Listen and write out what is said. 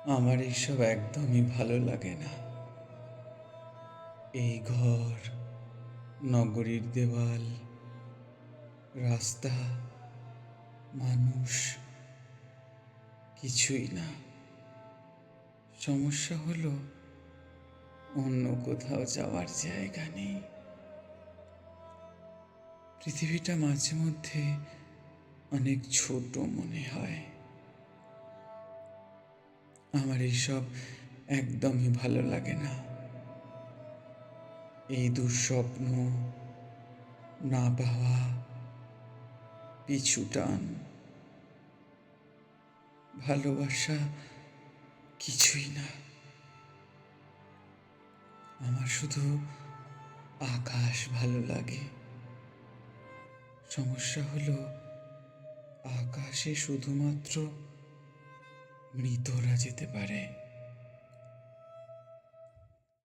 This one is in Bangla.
আমার এইসব একদমই ভালো লাগে না। এই ঘর, নগরীর দেওয়াল, রাস্তা, মানুষ, কিছুই না। সমস্যা হলো অন্য কোথাও যাওয়ার জায়গা নেই। পৃথিবীটা মাঝে মধ্যে অনেক ছোট মনে হয়। আমার এইসব একদমই ভালো লাগে না। এই দুঃস্বপ্ন, না পাওয়া, পিছু টান, ভালোবাসা কিছুই না। আমার শুধু আকাশ ভালো লাগে। সমস্যা হলো আকাশে শুধুমাত্র মৃতরা যেতে পারে।